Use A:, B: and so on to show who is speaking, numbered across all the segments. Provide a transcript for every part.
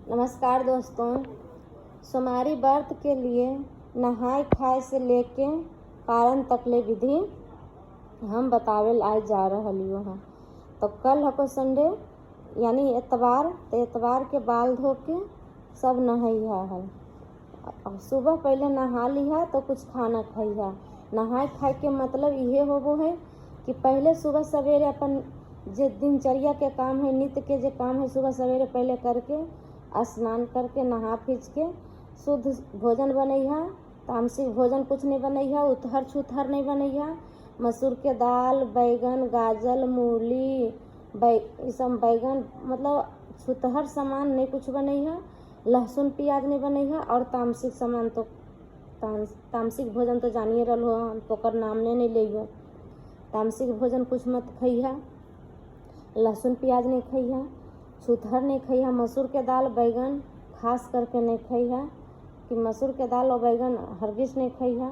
A: नमस्कार दोस्तों। सोमवारी व्रत के लिए नहाय खाए से लेके पारण तकले विधि हम बतावे आज जा रही हैं। तो कल हको संडे यानी एतवार, तो एतवार के बाल धो के सब नहैया है। और सुबह पहले नहा लिहा तो कुछ खाना खइहा। नहाय खाए के मतलब ये होबो है कि पहले सुबह सवेरे अपन जे दिनचर्या के काम है, नित्य के जे काम है, सुबह सवेरे पहले करके स्नान करके नहा फीच के शुद्ध भोजन बनैहा। तामसिक भोजन कुछ नहीं बनैहा, उथहर छुथहर नहीं बनैहा। मसूर के दाल, बैगन, गाजर, मूली, ये सब बैगन मतलब छुतहर सामान नहीं कुछ बनैहा। लहसुन प्याज नहीं बनैहा। और तामसिक सामान तो तामसिक भोजन तो जानिए रहो, हम तो कर नाम नहीं लियो। तामसिक भोजन कुछ मत खइहा। लहसुन प्याज नहीं खइहा, छुतहर नहीं खइहा। मसूर के दाल बैगन खास करके नहीं खइहा कि मसूर के दाल और बैगन हरगिज नहीं खइहा।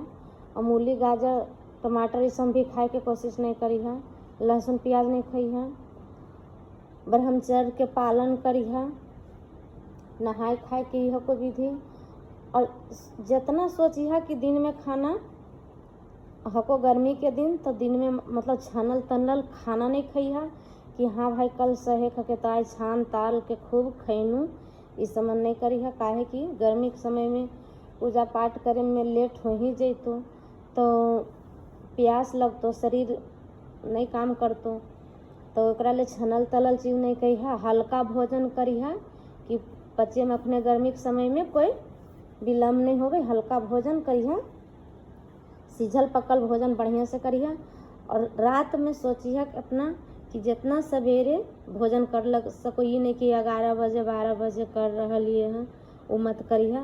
A: और मूली, गाजर, टमाटर ये सब भी खाए के कोशिश नहीं करिहा। लहसुन प्याज नहीं खइहा। ब्रह्मचर्य के पालन करिहा। नहाय खाए के यह को विधि। और जितना सोचिहा कि दिन में खाना हको गर्मी के दिन तो दिन में मतलब छानल तनल खाना नहीं खइहा कि हाँ भाई कल सहे खके तो आज छान ताल के खूब खैनू, इस समझ नहीं करिहा। काहे कि गर्मी के समय में पूजा पाठ करे में लेट हो ही जैतो तो प्यास लगतो, शरीर नहीं काम करतो। तो ओकरा ले छनल तलल चीज़ नहीं कहिहा। हल्का भोजन करिहा कि बच्चे में अपने गर्मी के समय में कोई विलम्ब नहीं होवे। हल्का भोजन करिहा, सीझल पकल भोजन बढ़िया से करिहा। और रात में सोचिहा अपना कि जितना सवेरे भोजन कर लग सको, ये नहीं कि 11 बजे 12 बजे कर रहिए हैं, वो मत करिहा।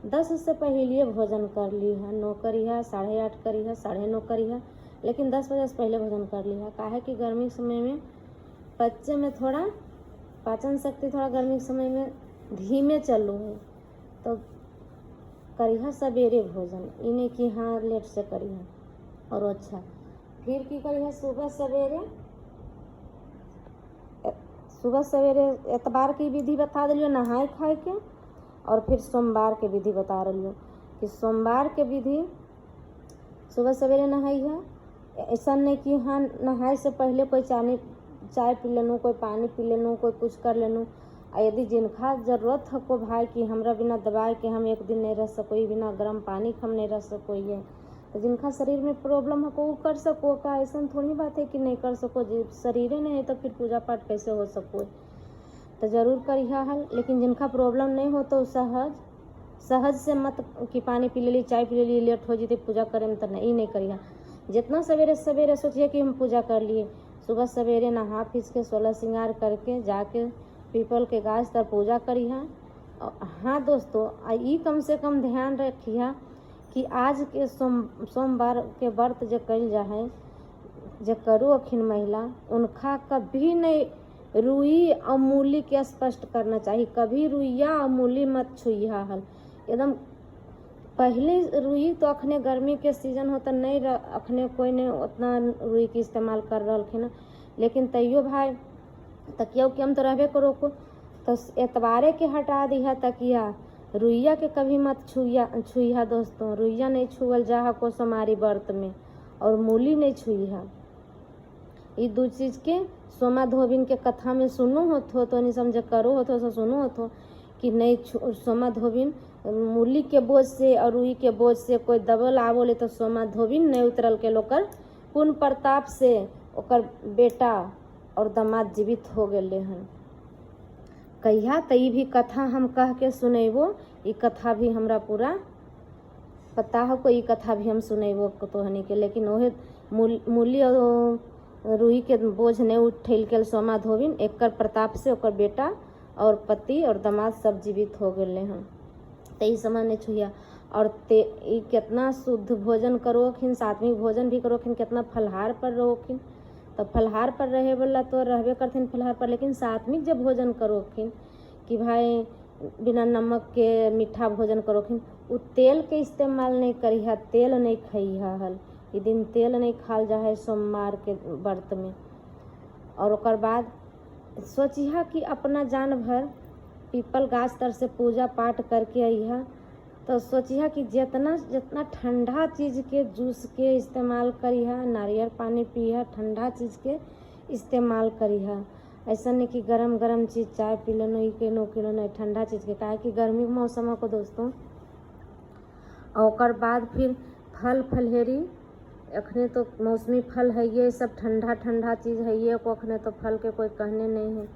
A: 10 से पहले भोजन कर लिहा। 9 करिहा, 8:30 करिहा, 9:30 करिहा, लेकिन 10 बजे से पहले भोजन कर लिहा। काहे कि गर्मी के समय में बच्चे में थोड़ा पाचन शक्ति थोड़ा गर्मी के समय में धीमे चलू है, तो करिहा सवेरे भोजन, ये नहीं कि हाँ लेट से करिहा। और अच्छा फिर की करिहा, सुबह सवेरे एतबार की विधि बता दिलियो नहाए खाए के। और फिर सोमवार के विधि बता रही कि सोमवार के विधि सुबह सवेरे नहाइहा। ऐसा नहीं कि हाँ नहाए से पहले कोई चाय पी लेनू, कोई पानी पी लेनू, कोई कुछ कर लेनू। यदि जिनका ज़रूरत है को भाई कि हमरा बिना दवाई के हम एक दिन नहीं रह सकोई, बिना गर्म पानी के हम नहीं रह सकोइए, तो जिनका शरीर में प्रॉब्लम है को वो कर सको। का ऐसा थोड़ी बात है कि नहीं कर सको, जब शरीर ही नहीं है तो फिर पूजा पाठ कैसे हो सको, तो ज़रूर करिहा हल। लेकिन जिनका प्रॉब्लम नहीं हो तो सहज से मत कि पानी पी लेली, चाय पी लेली, लेट हो जाती पूजा करे में, तो नहीं नहीं करिहा। जितना सवेरे सवेरे सोचिए कि हम पूजा कर लिए, सुबह सवेरे नहा फीस के 16 श्रृंगार करके जाके पीपल के गाछ तर पूजा करिहा। हाँ दोस्तों, ये कम से कम ध्यान रखिहा कि आज के सोमवार के व्रत जो कल जा है, जो करो अखिन महिला, उनका कभी नहीं रुई और मूली के स्पष्ट करना चाहिए। कभी रुइया और मूली मत छुइहा हल एकदम। पहले रुई तो अखने गर्मी के सीजन होता नहीं अखने कोई नहीं उतना रुई के इस्तेमाल कर रहा, लेकिन तैयो भाई तकिया उकिया तो रहबे करो को, तो एतवारे के हटा दिहा तकिया। रुइया के कभी मत छुइहा दोस्तों। रुइया नहीं छुअल जा को सोमवारी व्रत में, और मूली नहीं छुइहा। ये दो चीज़ के सोमा धोबिन के कथा में सुनो हो तो नहीं समझे करो हो तो सुनो हो कि नहीं सोमा धोबिन मूली के बोझ से और रुई के बोझ से कोई दबल आवोले तो सोमा धोबिन नहीं उतरल के लोकर पुण्य प्रताप से ओकर बेटा और दामाद जीवित हो गए हन। कहिया तो ये भी कथा हम कह के सुनेबो, ये कथा भी हमरा पूरा पता हो को, ये कथा भी हम सुनेबो तो हनी के। लेकिन वह मूली और रुई के बोझ नहीं उठेल के सोमा धोबिन, एक प्रताप से ओकर बेटा और पति और दामाद सब जीवित हो गए हैं। तो ये समझ नहीं छुइया। और ये कितना शुद्ध भोजन करोखिन, सात्विक भोजन भी करोखिन, कितना फलहार पर रहोखिन। तो फलहार पर रहे वाला तो रहबे करथिन फलहार पर, लेकिन सात्विक जब भोजन करोखिन कि भाई बिना नमक के मीठा भोजन करोखिन, वो तेल के इस्तेमाल नहीं करिहा, तेल नहीं खइहा हल। ये दिन तेल नहीं खाल जा है सोमवार के व्रत में। और ओकर बाद सोचिहा कि अपना जान भर पीपल गाछ तर से पूजा पाठ करके अइहा तो सोचिहा कि जितना जितना ठंडा चीज़ के जूस के इस्तेमाल करिहा, नारियल पानी पिहा, ठंडा चीज़ के इस्तेमाल करिहा। ऐसा नहीं कि गरम गरम चीज़ चाय पी लो नहीं के नो किलो नहीं, ठंडा चीज़ के काहे कि गर्मी के मौसम को दोस्तों। और ओकर बाद फिर फल फलहेरी, अखने तो मौसमी फल है, ये सब ठंडा ठंडा चीज़ है, ये को अखने तो फल के कोई कहने नहीं है।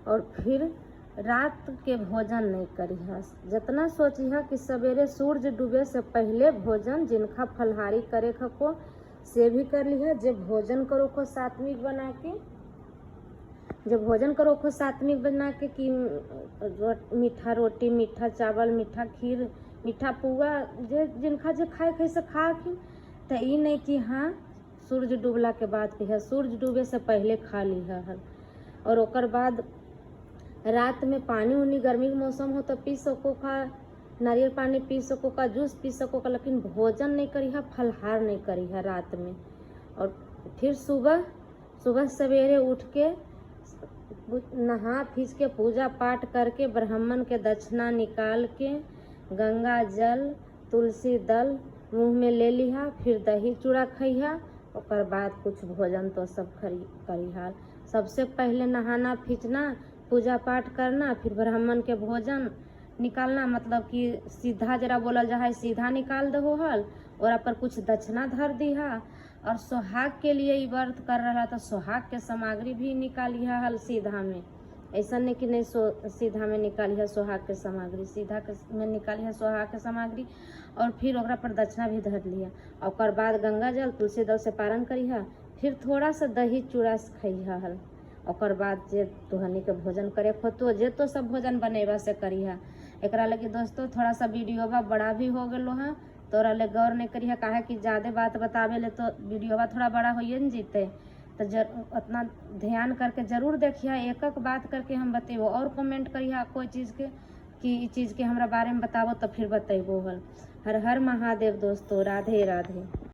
A: और फिर रात के भोजन नहीं करिहा, जितना सोचिहा कि सवेरे सूरज डूबे से पहले भोजन, जिनका फलहारी करे को से भी कर लिहा। जब भोजन करो को सात्विक बना के, जब भोजन करो को सात्विक बना के कि मीठा रोटी, मीठा चावल, मीठा खीर, मीठा पुआ, जे जिनका जे खाए कैसे खा की, तो ई नहीं कि हाँ सूरज डूबला के बाद कहिया, सूरज डूबे से पहले खा लिहा हल। और ओकर बाद रात में पानी उनी, गर्मी के मौसम हो तो पी सको का, नारियल पानी पी सको का, जूस पी सको का, लेकिन भोजन नहीं करिहा, फलहार नहीं करिहा रात में। और फिर सुबह सवेरे उठ के नहा फीस के पूजा पाठ करके ब्राह्मण के दक्षिणा निकाल के गंगा जल तुलसी दल मुँह में ले लिहा, फिर दही चूड़ा खइहा। ओकर बाद कुछ भोजन तो सब करिहा। सबसे पहले नहाना फीचना, पूजा पाठ करना, फिर ब्राह्मण के भोजन निकालना, मतलब कि सीधा जरा बोलल जा है सीधा निकाल दो हल, और पर कुछ दक्षिणा धर दिहा। और सुहाग के लिए ये व्रत कर रहा तो सुहाग के सामग्री भी निकालिहा हल सीधा में, ऐसा नहीं कि नहीं सीधा में निकालिहा सुहाग के सामग्री, सीधा के में निकालिहा सुहाग के सामग्री। और फिर ओकरा पर दक्षिणा भी धर लिहा। और ओकर बाद गंगा जल तुलसी दल से पारण करिहा, फिर थोड़ा सा दही चूड़ा खइहा हल। ओकर बाद जे तुहनी के भोजन करे खोतो जे तो सब भोजन बनेबा से करिहा। एकरा लगी दोस्तों थोड़ा सा वीडियोबा बड़ा भी हो गेलो है, तोरा ले गौर नहीं करिहा, काहे कि ज़्यादा बात बतावे ले तो वीडियोबा थोड़ा बड़ा होइए न जीते, तो उतना ध्यान करके जरूर देखिए, एक एक बात करके हम बतेबो। और कमेंट करिहा कोई चीज़ के कि ई चीज़ के हमरा बारे में बताबो तो फिर बतेबो हल। हर हर महादेव दोस्तों, राधे राधे।